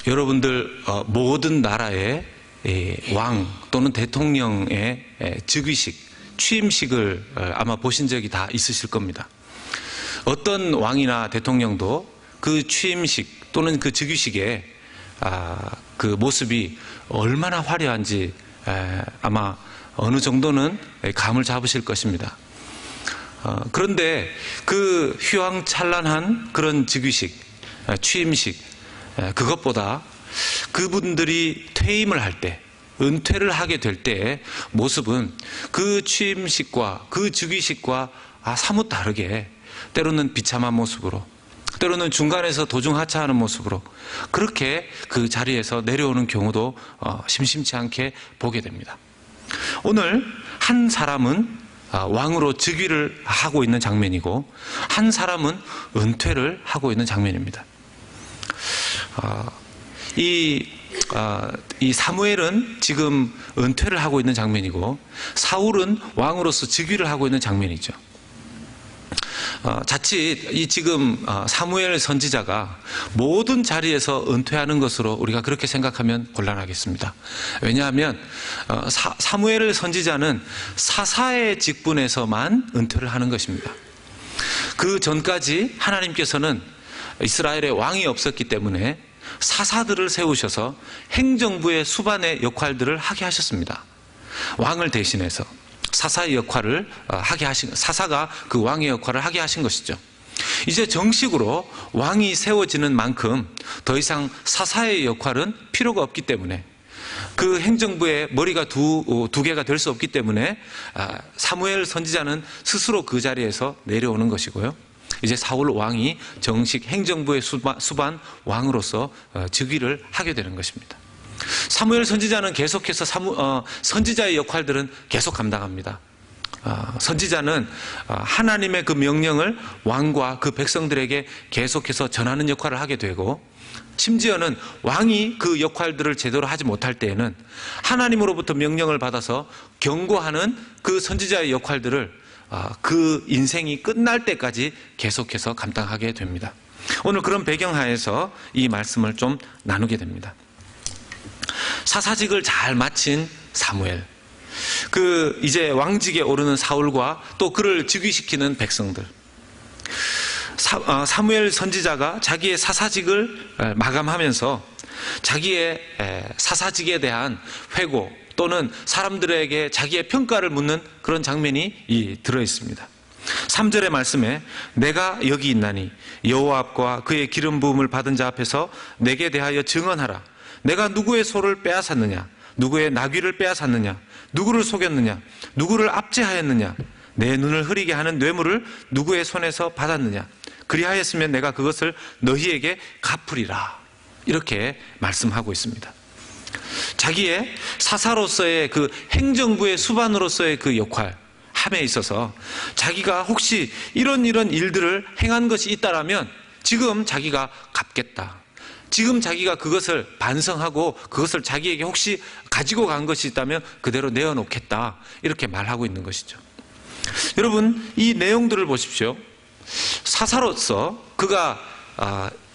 여러분들 모든 나라의 왕 또는 대통령의 즉위식, 취임식을 아마 보신 적이 다 있으실 겁니다. 어떤 왕이나 대통령도 그 취임식 또는 그 즉위식에 그 모습이 얼마나 화려한지 아마 어느 정도는 감을 잡으실 것입니다. 그런데 그 휘황찬란한 그런 즉위식, 취임식, 그것보다 그분들이 퇴임을 할 때, 은퇴를 하게 될 때의 모습은 그 취임식과 그 즉위식과 사뭇 다르게, 때로는 비참한 모습으로, 때로는 중간에서 도중하차하는 모습으로 그렇게 그 자리에서 내려오는 경우도 심심치 않게 보게 됩니다. 오늘 한 사람은 왕으로 즉위를 하고 있는 장면이고, 한 사람은 은퇴를 하고 있는 장면입니다. 이 사무엘은 지금 은퇴를 하고 있는 장면이고, 사울은 왕으로서 즉위를 하고 있는 장면이죠. 자칫 이 지금 사무엘 선지자가 모든 자리에서 은퇴하는 것으로 우리가 그렇게 생각하면 곤란하겠습니다. 왜냐하면 사무엘 선지자는 사사의 직분에서만 은퇴를 하는 것입니다. 그 전까지 하나님께서는 이스라엘에 왕이 없었기 때문에 사사들을 세우셔서 행정부의 수반의 역할들을 하게 하셨습니다. 왕을 대신해서 사사의 역할을 하게 하신, 사사가 그 왕의 역할을 하게 하신 것이죠. 이제 정식으로 왕이 세워지는 만큼 더 이상 사사의 역할은 필요가 없기 때문에, 그 행정부의 머리가 두 개가 될 수 없기 때문에 사무엘 선지자는 스스로 그 자리에서 내려오는 것이고요. 이제 사울 왕이 정식 행정부의 수반 왕으로서 즉위를 하게 되는 것입니다. 사무엘 선지자는 계속해서 선지자의 역할들은 계속 감당합니다. 선지자는 하나님의 그 명령을 왕과 그 백성들에게 계속해서 전하는 역할을 하게 되고, 심지어는 왕이 그 역할들을 제대로 하지 못할 때에는 하나님으로부터 명령을 받아서 경고하는 그 선지자의 역할들을 그 인생이 끝날 때까지 계속해서 감당하게 됩니다. 오늘 그런 배경하에서 이 말씀을 좀 나누게 됩니다. 사사직을 잘 마친 사무엘, 이제 왕직에 오르는 사울과 또 그를 즉위시키는 백성들, 사무엘 선지자가 자기의 사사직을 마감하면서 자기의 사사직에 대한 회고 또는 사람들에게 자기의 평가를 묻는 그런 장면이 들어있습니다. 3절의 말씀에 내가 여기 있나니 여호와 앞과 그의 기름 부음을 받은 자 앞에서 내게 대하여 증언하라. 내가 누구의 소를 빼앗았느냐, 누구의 나귀를 빼앗았느냐, 누구를 속였느냐, 누구를 압제하였느냐, 내 눈을 흐리게 하는 뇌물을 누구의 손에서 받았느냐, 그리하였으면 내가 그것을 너희에게 갚으리라. 이렇게 말씀하고 있습니다. 자기의 사사로서의 그 행정부의 수반으로서의 그 역할 함에 있어서 자기가 혹시 이런 일들을 행한 것이 있다라면 지금 자기가 갚겠다, 지금 자기가 그것을 반성하고 그것을 자기에게 혹시 가지고 간 것이 있다면 그대로 내어놓겠다, 이렇게 말하고 있는 것이죠. 여러분, 이 내용들을 보십시오. 사사로서 그가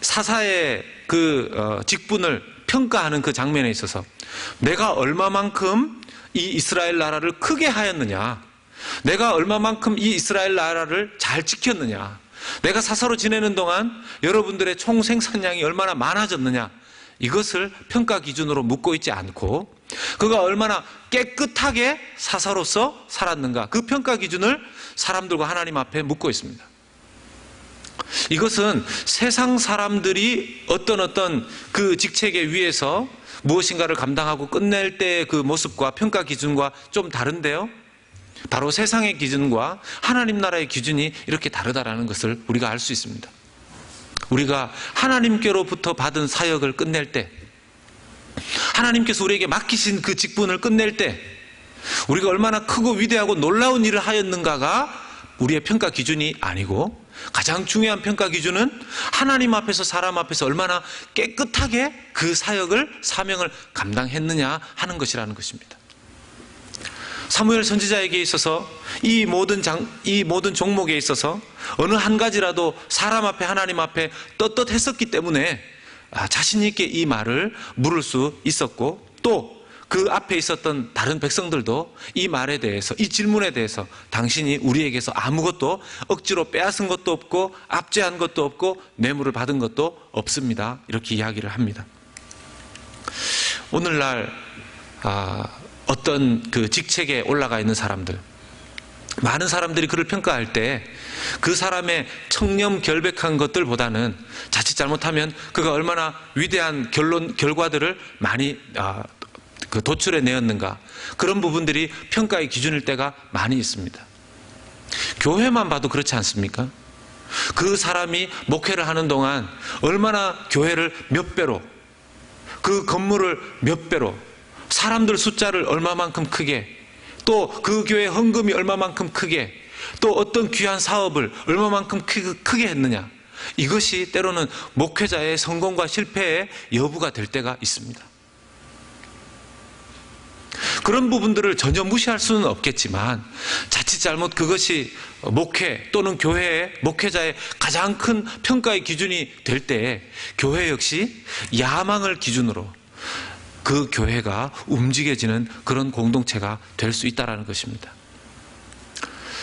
사사의 그 직분을 평가하는 그 장면에 있어서 내가 얼마만큼 이 이스라엘 나라를 크게 하였느냐, 내가 얼마만큼 이 이스라엘 나라를 잘 지켰느냐, 내가 사사로 지내는 동안 여러분들의 총 생산량이 얼마나 많아졌느냐, 이것을 평가 기준으로 묻고 있지 않고 그가 얼마나 깨끗하게 사사로서 살았는가, 그 평가 기준을 사람들과 하나님 앞에 묻고 있습니다. 이것은 세상 사람들이 어떤 그 직책에 위해서 무엇인가를 감당하고 끝낼 때의 그 모습과 평가 기준과 좀 다른데요, 바로 세상의 기준과 하나님 나라의 기준이 이렇게 다르다라는 것을 우리가 알 수 있습니다. 우리가 하나님께로부터 받은 사역을 끝낼 때, 하나님께서 우리에게 맡기신 그 직분을 끝낼 때 우리가 얼마나 크고 위대하고 놀라운 일을 하였는가가 우리의 평가 기준이 아니고, 가장 중요한 평가 기준은 하나님 앞에서 사람 앞에서 얼마나 깨끗하게 그 사명을 감당했느냐 하는 것이라는 것입니다. 사무엘 선지자에게 있어서 이 모든 종목에 있어서 어느 한 가지라도 사람 앞에 하나님 앞에 떳떳했었기 때문에 자신 있게 이 말을 물을 수 있었고, 또 그 앞에 있었던 다른 백성들도 이 말에 대해서, 이 질문에 대해서 당신이 우리에게서 아무것도 억지로 빼앗은 것도 없고 압제한 것도 없고 뇌물을 받은 것도 없습니다, 이렇게 이야기를 합니다. 오늘날 어떤 그 직책에 올라가 있는 사람들, 많은 사람들이 그를 평가할 때 그 사람의 청렴 결백한 것들보다는 자칫 잘못하면 그가 얼마나 위대한 결과들을 많이 도출해 내었는가, 그런 부분들이 평가의 기준일 때가 많이 있습니다. 교회만 봐도 그렇지 않습니까? 그 사람이 목회를 하는 동안 얼마나 교회를 몇 배로, 그 건물을 몇 배로, 사람들 숫자를 얼마만큼 크게, 또 그 교회 헌금이 얼마만큼 크게, 또 어떤 귀한 사업을 얼마만큼 크게 했느냐, 이것이 때로는 목회자의 성공과 실패의 여부가 될 때가 있습니다. 그런 부분들을 전혀 무시할 수는 없겠지만, 자칫 잘못 그것이 목회 또는 교회의 목회자의 가장 큰 평가의 기준이 될 때에 교회 역시 야망을 기준으로 그 교회가 움직여지는 그런 공동체가 될 수 있다는 것입니다.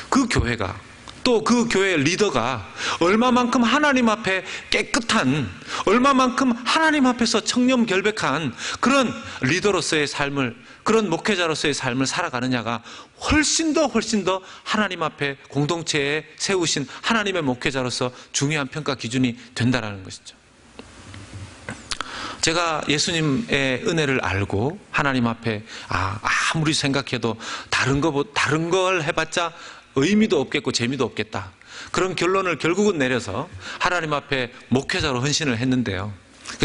그 교회가, 또 그 교회의 리더가 얼마만큼 하나님 앞에 깨끗한, 얼마만큼 하나님 앞에서 청렴 결백한 그런 리더로서의 삶을, 그런 목회자로서의 삶을 살아가느냐가 훨씬 더 하나님 앞에 공동체에 세우신 하나님의 목회자로서 중요한 평가 기준이 된다는 것이죠. 제가 예수님의 은혜를 알고 하나님 앞에 아무리 생각해도 다른 걸 해봤자 의미도 없겠고 재미도 없겠다, 그런 결론을 결국은 내려서 하나님 앞에 목회자로 헌신을 했는데요,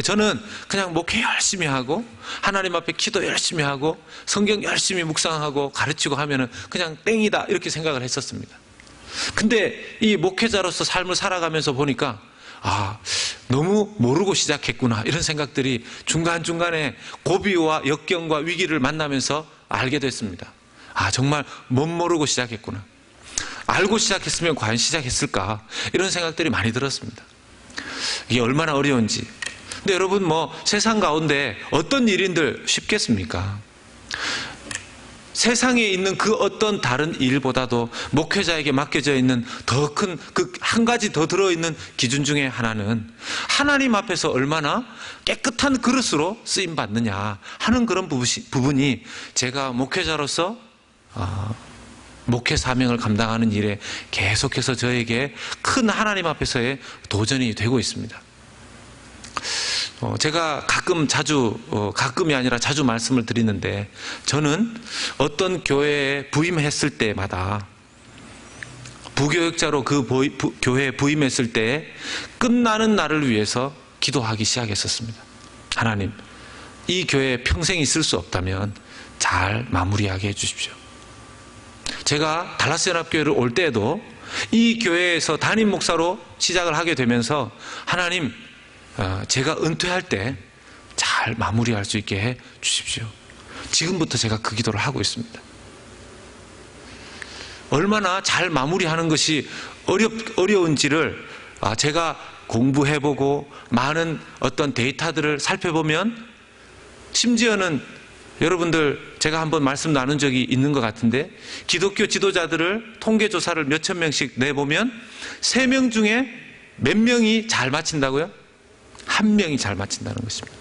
저는 그냥 목회 열심히 하고 하나님 앞에 기도 열심히 하고 성경 열심히 묵상하고 가르치고 하면은 그냥 땡이다, 이렇게 생각을 했었습니다. 근데 이 목회자로서 삶을 살아가면서 보니까 너무 모르고 시작했구나, 이런 생각들이 중간중간에 고비와 역경과 위기를 만나면서 알게 됐습니다. 정말 못 모르고 시작했구나, 알고 시작했으면 과연 시작했을까, 이런 생각들이 많이 들었습니다. 이게 얼마나 어려운지. 근데 여러분, 세상 가운데 어떤 일인들 쉽겠습니까? 세상에 있는 그 어떤 다른 일보다도 목회자에게 맡겨져 있는 더 큰, 그 한 가지 더 들어있는 기준 중에 하나는 하나님 앞에서 얼마나 깨끗한 그릇으로 쓰임 받느냐 하는 그런 부분이 제가 목회자로서 목회 사명을 감당하는 일에 계속해서 저에게 큰 하나님 앞에서의 도전이 되고 있습니다. 제가 가끔이 아니라 자주 말씀을 드리는데, 저는 어떤 교회에 부임했을 때마다, 부교역자로 그 교회에 부임했을 때 끝나는 날을 위해서 기도하기 시작했었습니다. 하나님, 이 교회에 평생 있을 수 없다면 잘 마무리하게 해주십시오. 제가 달라스 연합교회를 올 때에도 이 교회에서 담임 목사로 시작을 하게 되면서, 하나님, 제가 은퇴할 때 잘 마무리할 수 있게 해 주십시오. 지금부터 제가 그 기도를 하고 있습니다. 얼마나 잘 마무리하는 것이 어려운지를 제가 공부해보고 많은 어떤 데이터들을 살펴보면, 심지어는 여러분들, 제가 한번 말씀 나눈 적이 있는 것 같은데, 기독교 지도자들을 통계조사를 몇천 명씩 내보면 3명 중에 몇 명이 잘 마친다고요? 1명이 잘 마친다는 것입니다.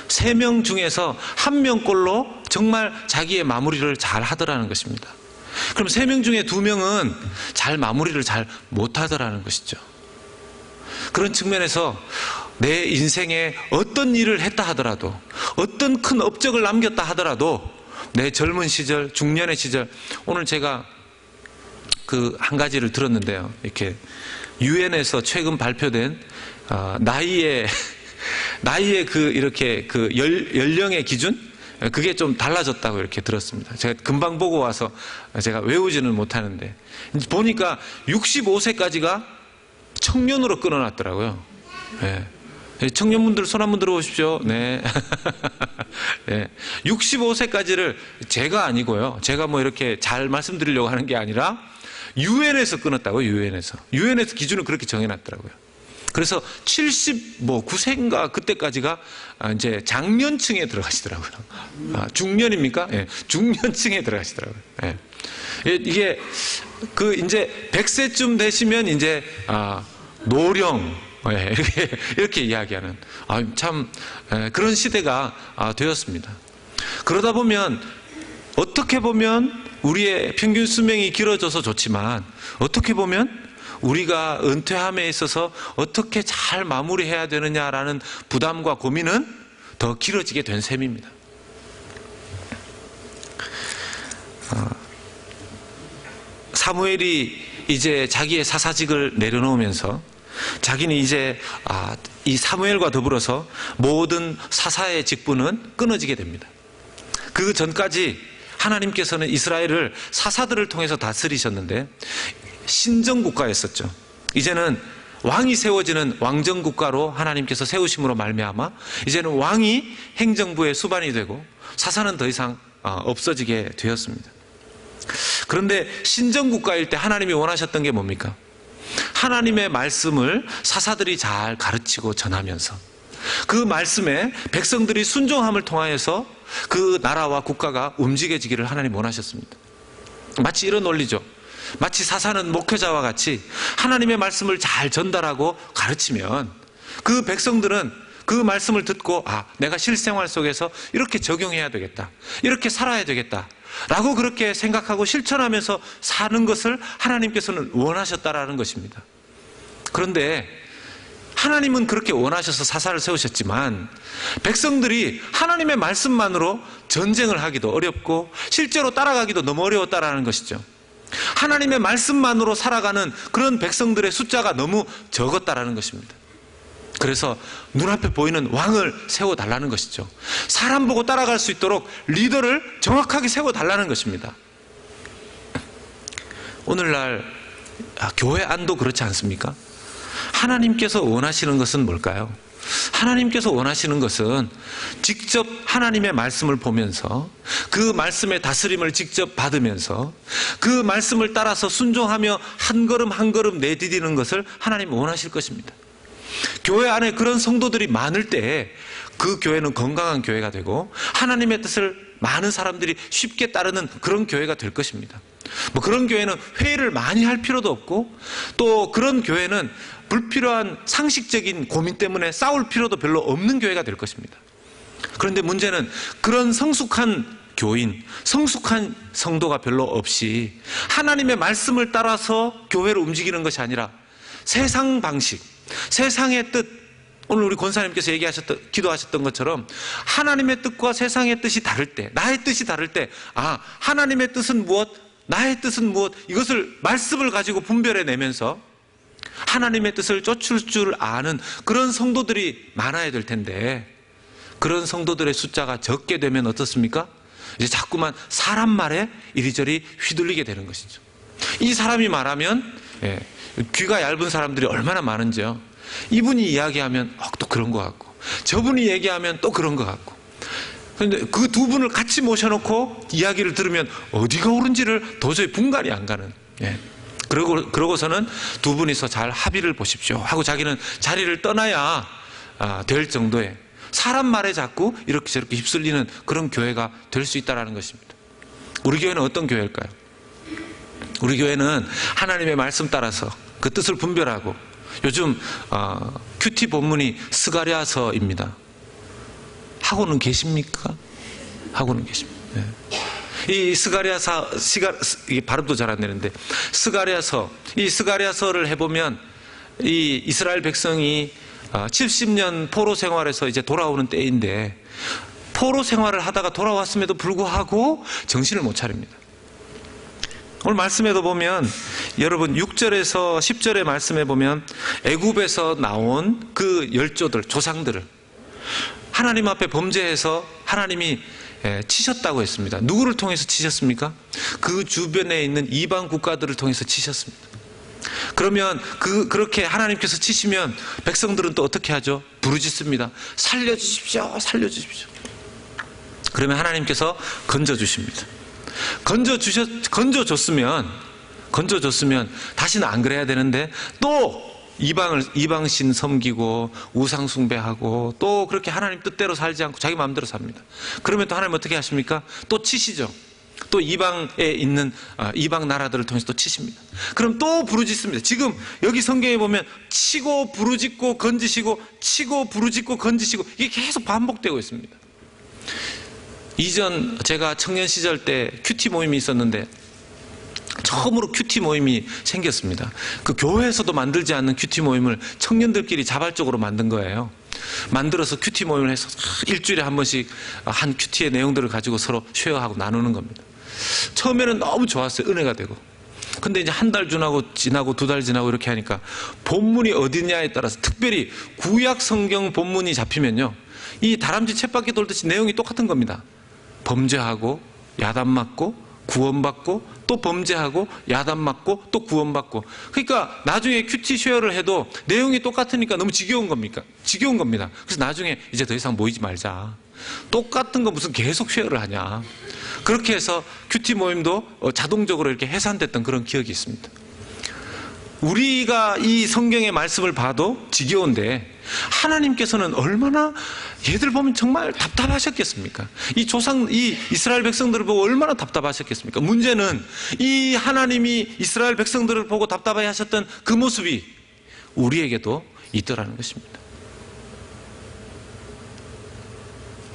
3명 중에서 1명꼴로 정말 자기의 마무리를 잘 하더라는 것입니다. 그럼 3명 중에 2명은 잘 마무리를 잘 못하더라는 것이죠. 그런 측면에서 내 인생에 어떤 일을 했다 하더라도, 어떤 큰 업적을 남겼다 하더라도, 내 젊은 시절, 중년의 시절, 오늘 제가 그 한 가지를 들었는데요, 이렇게 유엔에서 최근 발표된 나이의 이렇게 연령의 기준, 그게 좀 달라졌다고 이렇게 들었습니다. 제가 금방 보고 와서 제가 외우지는 못하는데, 보니까 65세까지가 청년으로 끊어놨더라고요. 네. 청년분들 손 한번 들어보십시오. 네. 네. 65세까지를 제가 아니고요, 제가 이렇게 잘 말씀드리려고 하는 게 아니라 유엔에서 끊었다고요. 유엔에서 기준을 그렇게 정해놨더라고요. 그래서 79세인가 그때까지가 이제 장년층에 들어가시더라고요. 중년입니까? 예, 중년층에 들어가시더라고요. 예. 이게 이제 100세쯤 되시면 이제 노령, 예, 이렇게 이야기하는 참 그런 시대가 되었습니다. 그러다 보면 어떻게 보면 우리의 평균 수명이 길어져서 좋지만 어떻게 보면 우리가 은퇴함에 있어서 어떻게 잘 마무리해야 되느냐라는 부담과 고민은 더 길어지게 된 셈입니다. 사무엘이 이제 자기의 사사직을 내려놓으면서 자기는 이제 이 사무엘과 더불어서 모든 사사의 직분은 끊어지게 됩니다. 그 전까지 하나님께서는 이스라엘을 사사들을 통해서 다스리셨는데 신정국가였었죠. 이제는 왕이 세워지는 왕정국가로 하나님께서 세우심으로 말미암아 이제는 왕이 행정부의 수반이 되고 사사는 더 이상 없어지게 되었습니다. 그런데 신정국가일 때 하나님이 원하셨던 게 뭡니까? 하나님의 말씀을 사사들이 잘 가르치고 전하면서 그 말씀에 백성들이 순종함을 통하여서 그 나라와 국가가 움직여지기를 하나님 원하셨습니다. 마치 이런 논리죠. 마치 사사는 목회자와 같이 하나님의 말씀을 잘 전달하고 가르치면 그 백성들은 그 말씀을 듣고 내가 실생활 속에서 이렇게 적용해야 되겠다, 이렇게 살아야 되겠다 라고 그렇게 생각하고 실천하면서 사는 것을 하나님께서는 원하셨다라는 것입니다. 그런데 하나님은 그렇게 원하셔서 사사를 세우셨지만 백성들이 하나님의 말씀만으로 전쟁을 하기도 어렵고 실제로 따라가기도 너무 어려웠다라는 것이죠. 하나님의 말씀만으로 살아가는 그런 백성들의 숫자가 너무 적었다라는 것입니다. 그래서 눈앞에 보이는 왕을 세워달라는 것이죠. 사람 보고 따라갈 수 있도록 리더를 정확하게 세워달라는 것입니다. 오늘날 교회 안도 그렇지 않습니까? 하나님께서 원하시는 것은 뭘까요? 하나님께서 원하시는 것은 직접 하나님의 말씀을 보면서 그 말씀의 다스림을 직접 받으면서 그 말씀을 따라서 순종하며 한 걸음 한 걸음 내디디는 것을 하나님 원하실 것입니다. 교회 안에 그런 성도들이 많을 때 그 교회는 건강한 교회가 되고 하나님의 뜻을 많은 사람들이 쉽게 따르는 그런 교회가 될 것입니다. 그런 교회는 회의를 많이 할 필요도 없고 또 그런 교회는 불필요한 상식적인 고민 때문에 싸울 필요도 별로 없는 교회가 될 것입니다. 그런데 문제는 그런 성숙한 교인, 성숙한 성도가 별로 없이 하나님의 말씀을 따라서 교회를 움직이는 것이 아니라 세상 방식, 세상의 뜻, 오늘 우리 권사님께서 기도하셨던 것처럼 하나님의 뜻과 세상의 뜻이 다를 때, 나의 뜻이 다를 때, 하나님의 뜻은 무엇, 나의 뜻은 무엇, 이것을 말씀을 가지고 분별해내면서 하나님의 뜻을 쫓을 줄 아는 그런 성도들이 많아야 될 텐데 그런 성도들의 숫자가 적게 되면 어떻습니까? 이제 자꾸만 사람 말에 이리저리 휘둘리게 되는 것이죠. 이 사람이 말하면 귀가 얇은 사람들이 얼마나 많은지요. 이분이 이야기하면 또 그런 것 같고 저분이 얘기하면 또 그런 것 같고 그런데 그 두 분을 같이 모셔놓고 이야기를 들으면 어디가 옳은지를 도저히 분간이 안 가는 그러고서는 두 분이서 잘 합의를 보십시오 하고 자기는 자리를 떠나야 될 정도의 사람 말에 자꾸 이렇게 저렇게 휩쓸리는 그런 교회가 될 수 있다는 것입니다. 우리 교회는 어떤 교회일까요? 우리 교회는 하나님의 말씀 따라서 그 뜻을 분별하고 요즘 큐티 본문이 스가랴서입니다. 하고는 계십니까? 하고는 계십니다. 이 스가랴서, 이 발음도 잘 안 되는데 스가랴서, 이 스가랴서를 해보면 이 이스라엘 백성이 70년 포로 생활에서 이제 돌아오는 때인데 포로 생활을 하다가 돌아왔음에도 불구하고 정신을 못 차립니다. 오늘 말씀에도 보면 여러분 6절에서 10절의 말씀에 보면 애굽에서 나온 그 열조들, 조상들을 하나님 앞에 범죄해서 하나님이 치셨다고 했습니다. 누구를 통해서 치셨습니까? 그 주변에 있는 이방 국가들을 통해서 치셨습니다. 그러면 그렇게 하나님께서 치시면 백성들은 또 어떻게 하죠? 부르짖습니다. 살려주십시오, 살려주십시오. 그러면 하나님께서 건져주십니다. 건져줬으면 다시는 안 그래야 되는데 또 이방신 섬기고 우상 숭배하고 또 그렇게 하나님 뜻대로 살지 않고 자기 마음대로 삽니다. 그러면 또 하나님 어떻게 하십니까? 또 치시죠. 또 이방에 있는 이방 나라들을 통해서 또 치십니다. 그럼 또 부르짖습니다. 지금 여기 성경에 보면 치고 부르짖고 건지시고 치고 부르짖고 건지시고 이게 계속 반복되고 있습니다. 이전 제가 청년 시절 때 큐티 모임이 있었는데 처음으로 큐티 모임이 생겼습니다. 그 교회에서도 만들지 않는 큐티 모임을 청년들끼리 자발적으로 만든 거예요. 만들어서 큐티 모임을 해서 일주일에 한 번씩 한 큐티의 내용들을 가지고 서로 쉐어하고 나누는 겁니다. 처음에는 너무 좋았어요. 은혜가 되고. 근데 이제 한 달 지나고 두 달 지나고 이렇게 하니까 본문이 어디냐에 따라서 특별히 구약 성경 본문이 잡히면요, 이 다람쥐 쳇바퀴 돌듯이 내용이 똑같은 겁니다. 범죄하고 야단 맞고 구원받고 또 범죄하고 야단 맞고 또 구원받고. 그러니까 나중에 큐티 쉐어를 해도 내용이 똑같으니까 너무 지겨운 겁니다. 그래서 나중에 이제 더 이상 모이지 말자. 똑같은 거 무슨 계속 쉐어를 하냐. 그렇게 해서 큐티 모임도 자동적으로 이렇게 해산됐던 그런 기억이 있습니다. 우리가 이 성경의 말씀을 봐도 지겨운데 하나님께서는 얼마나 얘들 보면 정말 답답하셨겠습니까? 이 이스라엘 백성들을 보고 얼마나 답답하셨겠습니까? 문제는 이 하나님이 이스라엘 백성들을 보고 답답해 하셨던 그 모습이 우리에게도 있더라는 것입니다.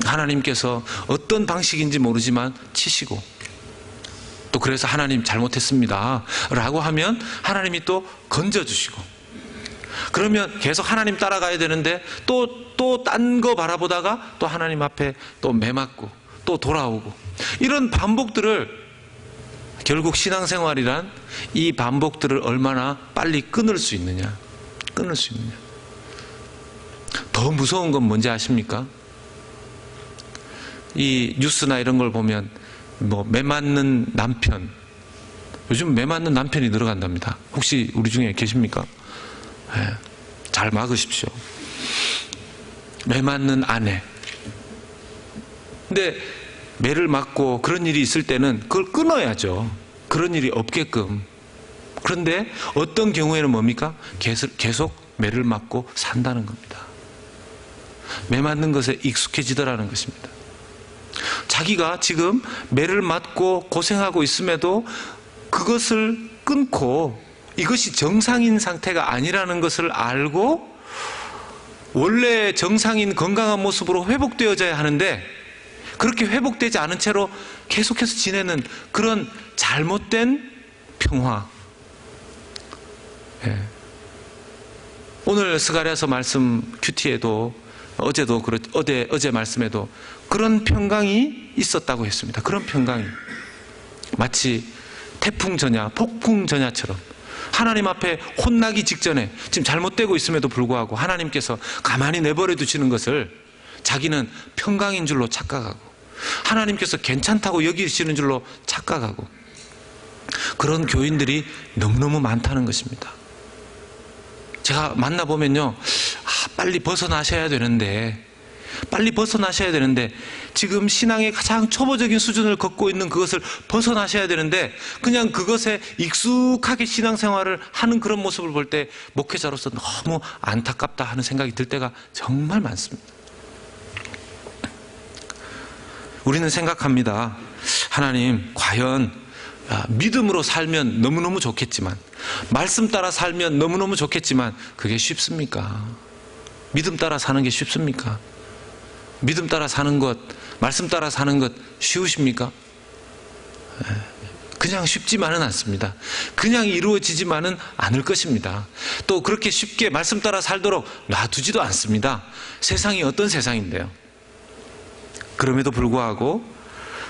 하나님께서 어떤 방식인지 모르지만 치시고, 또 그래서 하나님 잘못했습니다 라고 하면 하나님이 또 건져주시고, 그러면 계속 하나님 따라가야 되는데 또 딴 거 바라보다가 또 하나님 앞에 또 매맞고 또 돌아오고, 이런 반복들을, 결국 신앙생활이란 이 반복들을 얼마나 빨리 끊을 수 있느냐. 더 무서운 건 뭔지 아십니까? 이 뉴스나 이런 걸 보면 매맞는 남편, 요즘 매맞는 남편이 늘어간답니다. 혹시 우리 중에 계십니까? 네, 잘 막으십시오. 매맞는 아내. 근데 매를 맞고 그런 일이 있을 때는 그걸 끊어야죠. 그런 일이 없게끔. 그런데 어떤 경우에는 뭡니까? 계속 매를 맞고 산다는 겁니다. 매 맞는 것에 익숙해지더라는 것입니다. 자기가 지금 매를 맞고 고생하고 있음에도 그것을 끊고 이것이 정상인 상태가 아니라는 것을 알고 원래 정상인 건강한 모습으로 회복되어져야 하는데 그렇게 회복되지 않은 채로 계속해서 지내는 그런 잘못된 평화. 예. 오늘 스가랴서 말씀 큐티에도 어제 말씀에도 그런 평강이 있었다고 했습니다. 그런 평강이 마치 태풍 전야, 폭풍 전야처럼 하나님 앞에 혼나기 직전에 지금 잘못되고 있음에도 불구하고 하나님께서 가만히 내버려 두시는 것을 자기는 평강인 줄로 착각하고 하나님께서 괜찮다고 여기시는 줄로 착각하고, 그런 교인들이 너무너무 많다는 것입니다. 제가 만나보면요, 빨리 벗어나셔야 되는데 지금 신앙의 가장 초보적인 수준을 걷고 있는 그것을 벗어나셔야 되는데 그냥 그것에 익숙하게 신앙생활을 하는 그런 모습을 볼 때 목회자로서 너무 안타깝다 하는 생각이 들 때가 정말 많습니다. 우리는 생각합니다. 하나님, 과연 믿음으로 살면 너무너무 좋겠지만, 말씀 따라 살면 너무너무 좋겠지만 그게 쉽습니까? 믿음 따라 사는 게 쉽습니까? 믿음 따라 사는 것, 말씀 따라 사는 것 쉬우십니까? 그냥 쉽지만은 않습니다. 그냥 이루어지지만은 않을 것입니다. 또 그렇게 쉽게 말씀 따라 살도록 놔두지도 않습니다. 세상이 어떤 세상인데요. 그럼에도 불구하고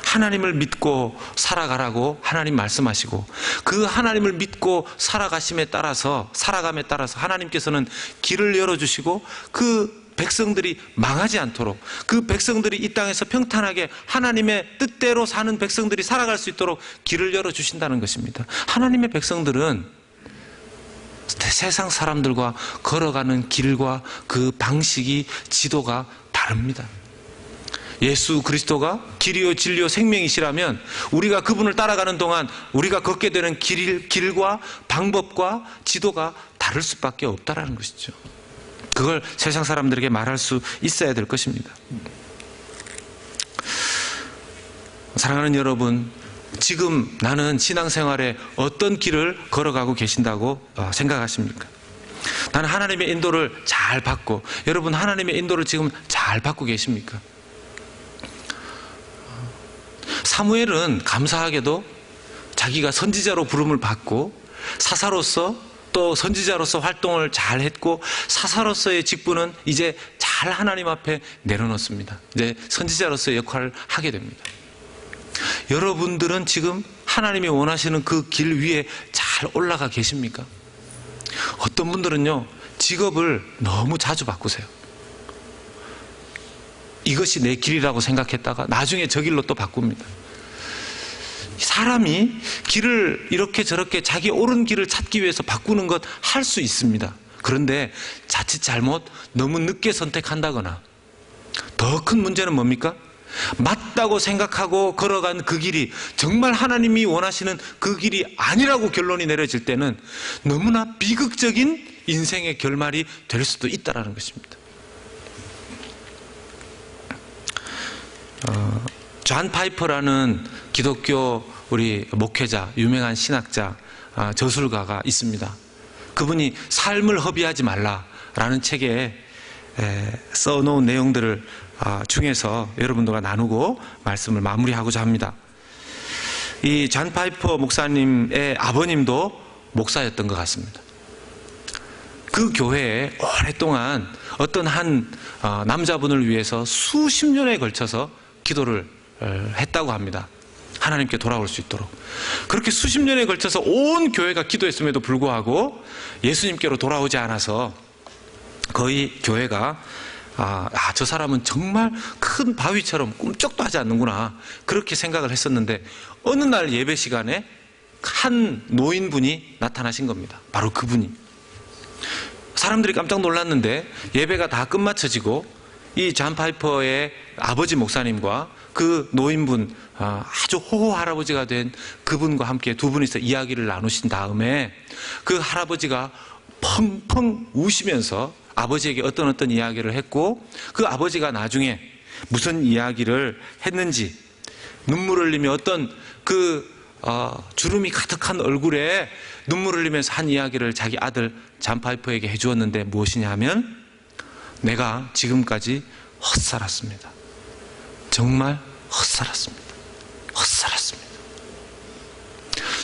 하나님을 믿고 살아가라고 하나님 말씀하시고, 그 하나님을 믿고 살아감에 따라서 하나님께서는 길을 열어주시고 그 백성들이 망하지 않도록, 그 백성들이 이 땅에서 평탄하게 하나님의 뜻대로 사는 백성들이 살아갈 수 있도록 길을 열어주신다는 것입니다. 하나님의 백성들은 세상 사람들과 걸어가는 길과 그 방식이, 지도가 다릅니다. 예수 그리스도가 길이요 진리요 생명이시라면 우리가 그분을 따라가는 동안 우리가 걷게 되는 길과 방법과 지도가 다를 수밖에 없다라는 것이죠. 그걸 세상 사람들에게 말할 수 있어야 될 것입니다. 사랑하는 여러분, 지금 나는 신앙생활에 어떤 길을 걸어가고 계신다고 생각하십니까? 나는 하나님의 인도를 잘 받고, 여러분 하나님의 인도를 지금 잘 받고 계십니까? 사무엘은 감사하게도 자기가 선지자로 부름을 받고 사사로서 또 선지자로서 활동을 잘 했고, 사사로서의 직분은 이제 잘 하나님 앞에 내려놓습니다. 이제 선지자로서의 역할을 하게 됩니다. 여러분들은 지금 하나님이 원하시는 그 길 위에 잘 올라가 계십니까? 어떤 분들은요, 직업을 너무 자주 바꾸세요. 이것이 내 길이라고 생각했다가 나중에 저 길로 또 바꿉니다. 사람이 길을 이렇게 저렇게 자기 옳은 길을 찾기 위해서 바꾸는 것 할 수 있습니다. 그런데 자칫 잘못 너무 늦게 선택한다거나, 더 큰 문제는 뭡니까? 맞다고 생각하고 걸어간 그 길이 정말 하나님이 원하시는 그 길이 아니라고 결론이 내려질 때는 너무나 비극적인 인생의 결말이 될 수도 있다는 것입니다. 존 파이퍼라는 기독교 우리 목회자, 유명한 신학자, 저술가가 있습니다. 그분이 삶을 허비하지 말라라는 책에 써놓은 내용들을 중에서 여러분들과 나누고 말씀을 마무리하고자 합니다. 이 존 파이퍼 목사님의 아버님도 목사였던 것 같습니다. 그 교회에 오랫동안 어떤 한 남자분을 위해서 수십 년에 걸쳐서 기도를 했다고 합니다. 하나님께 돌아올 수 있도록. 그렇게 수십 년에 걸쳐서 온 교회가 기도했음에도 불구하고 예수님께로 돌아오지 않아서 거의 교회가 저 사람은 정말 큰 바위처럼 꿈쩍도 하지 않는구나, 그렇게 생각을 했었는데, 어느 날 예배 시간에 한 노인분이 나타나신 겁니다. 바로 그분이. 사람들이 깜짝 놀랐는데 예배가 다 끝마쳐지고 이 존 파이퍼의 아버지 목사님과 그 노인분, 아주 호호 할아버지가 된 그분과 함께 두 분이서 이야기를 나누신 다음에 그 할아버지가 펑펑 우시면서 아버지에게 어떤 이야기를 했고, 그 아버지가 나중에 무슨 이야기를 했는지, 눈물 흘리며 어떤 주름이 가득한 얼굴에 눈물 흘리면서 한 이야기를 자기 아들 존 파이퍼에게 해주었는데 무엇이냐 하면, 내가 지금까지 헛살았습니다. 정말 헛살았습니다. 헛살았습니다.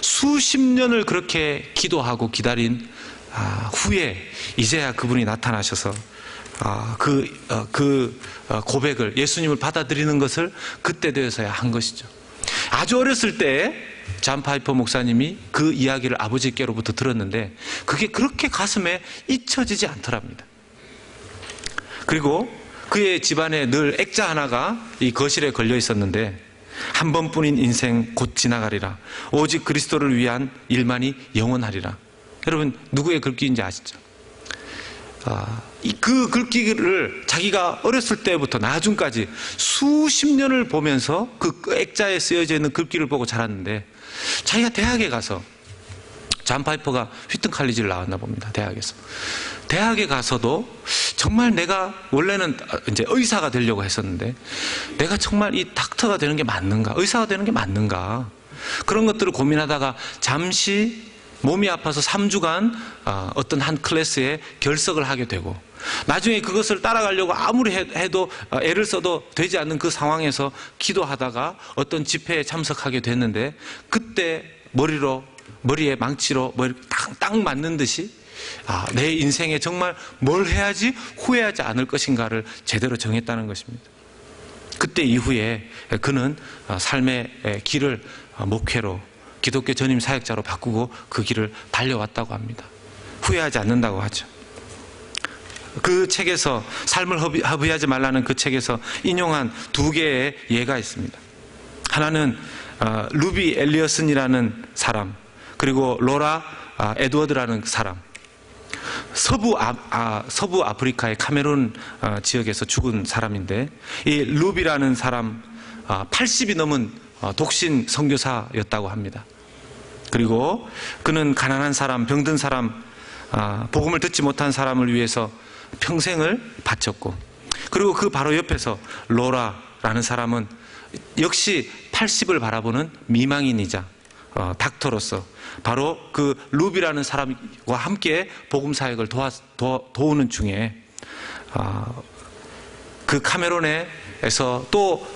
수십 년을 그렇게 기도하고 기다린 후에 이제야 그분이 나타나셔서 그 고백을, 예수님을 받아들이는 것을 그때 되어서야 한 것이죠. 아주 어렸을 때 존 파이퍼 목사님이 그 이야기를 아버지께로부터 들었는데 그게 그렇게 가슴에 잊혀지지 않더랍니다. 그리고 그의 집안에 늘 액자 하나가 이 거실에 걸려 있었는데, 한 번뿐인 인생 곧 지나가리라, 오직 그리스도를 위한 일만이 영원하리라. 여러분, 누구의 글귀인지 아시죠? 그 글귀를 자기가 어렸을 때부터 나중까지 수십 년을 보면서 그 액자에 쓰여져 있는 글귀를 보고 자랐는데, 자기가 대학에 가서, 존 파이퍼가 휘튼 칼리지를 나왔나 봅니다. 대학에 가서도 정말 내가 원래는 이제 의사가 되려고 했었는데, 내가 정말 이 닥터가 되는 게 맞는가, 의사가 되는 게 맞는가, 그런 것들을 고민하다가 잠시 몸이 아파서 3주간 어떤 한 클래스에 결석을 하게 되고, 나중에 그것을 따라가려고 아무리 해도 애를 써도 되지 않는 그 상황에서 기도하다가 어떤 집회에 참석하게 됐는데, 그때 머리에 망치로 딱 맞는 듯이 내 인생에 정말 뭘 해야지 후회하지 않을 것인가를 제대로 정했다는 것입니다. 그때 이후에 그는 삶의 길을 목회로, 기독교 전임 사역자로 바꾸고 그 길을 달려왔다고 합니다. 후회하지 않는다고 하죠. 그 책에서, 삶을 허비하지 말라는 그 책에서 인용한 두 개의 예가 있습니다. 하나는 루비 엘리어슨이라는 사람, 그리고 로라 에드워드라는 사람. 서부 아프리카의 카메룬 지역에서 죽은 사람인데, 이 루비라는 사람 80이 넘은 독신 선교사였다고 합니다. 그리고 그는 가난한 사람, 병든 사람, 복음을 듣지 못한 사람을 위해서 평생을 바쳤고, 그리고 그 바로 옆에서 로라라는 사람은 역시 80을 바라보는 미망인이자 닥터로서 바로 그 루비라는 사람과 함께 복음 사역을 도우는 중에 그 카메론에서 또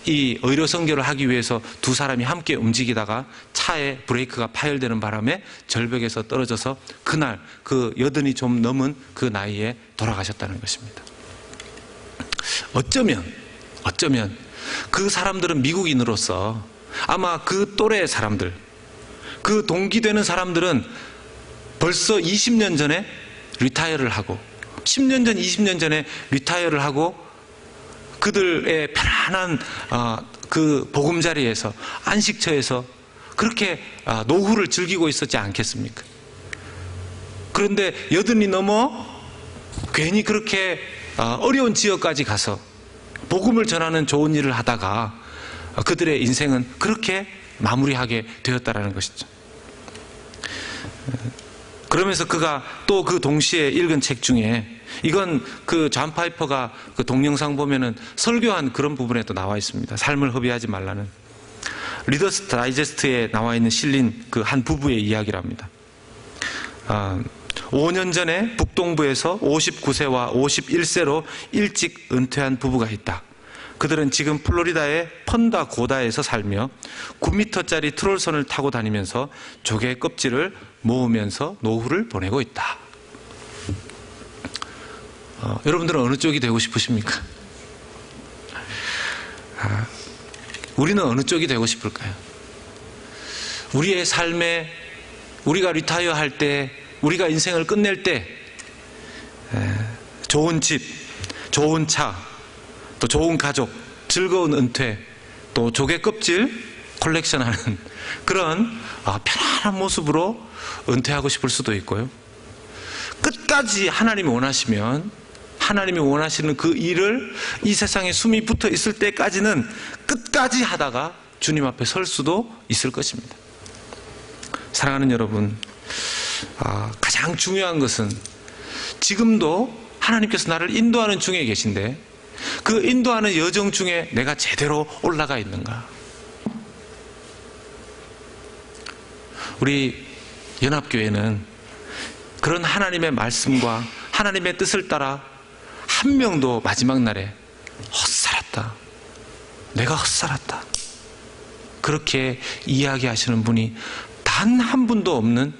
이 의료 선교를 하기 위해서 두 사람이 함께 움직이다가 차에 브레이크가 파열되는 바람에 절벽에서 떨어져서 그날 그 80이 좀 넘은 그 나이에 돌아가셨다는 것입니다. 어쩌면 그 사람들은 미국인으로서 아마 그 또래의 사람들, 그 동기되는 사람들은 벌써 20년 전에 리타이어를 하고 10년 전, 20년 전에 리타이어를 하고 그들의 편안한 그 보금자리에서, 안식처에서 그렇게 노후를 즐기고 있었지 않겠습니까? 그런데 80이 넘어 괜히 그렇게 어려운 지역까지 가서 복음을 전하는 좋은 일을 하다가 그들의 인생은 그렇게 마무리하게 되었다는 것이죠. 그러면서 그가 또 그 동시에 읽은 책 중에, 이건 그 존 파이퍼가 그 동영상 보면은 설교한 그런 부분에 또 나와 있습니다. 삶을 허비하지 말라는. 리더스 다이제스트에 나와 있는 실린 그 한 부부의 이야기랍니다. 5년 전에 북동부에서 59세와 51세로 일찍 은퇴한 부부가 있다. 그들은 지금 플로리다의 펀다 고다에서 살며 9m짜리 트롤선을 타고 다니면서 조개 껍질을 모으면서 노후를 보내고 있다. 여러분들은 어느 쪽이 되고 싶으십니까? 우리는 어느 쪽이 되고 싶을까요? 우리의 삶에, 우리가 리타이어 할 때, 우리가 인생을 끝낼 때 좋은 집, 좋은 차, 또 좋은 가족, 즐거운 은퇴, 또 조개 껍질 콜렉션하는 그런 편안한 모습으로 은퇴하고 싶을 수도 있고요. 끝까지 하나님이 원하시면, 하나님이 원하시는 그 일을 이 세상에 숨이 붙어 있을 때까지는 끝까지 하다가 주님 앞에 설 수도 있을 것입니다. 사랑하는 여러분, 가장 중요한 것은 지금도 하나님께서 나를 인도하는 중에 계신데 그 인도하는 여정 중에 내가 제대로 올라가 있는가? 우리 연합교회는 그런 하나님의 말씀과 하나님의 뜻을 따라 한 명도 마지막 날에 헛살았다, 내가 헛살았다, 그렇게 이야기하시는 분이 단 한 분도 없는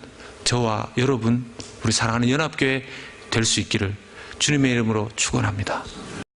저와 여러분, 우리 사랑하는 연합교회 될 수 있기를 주님의 이름으로 축원합니다.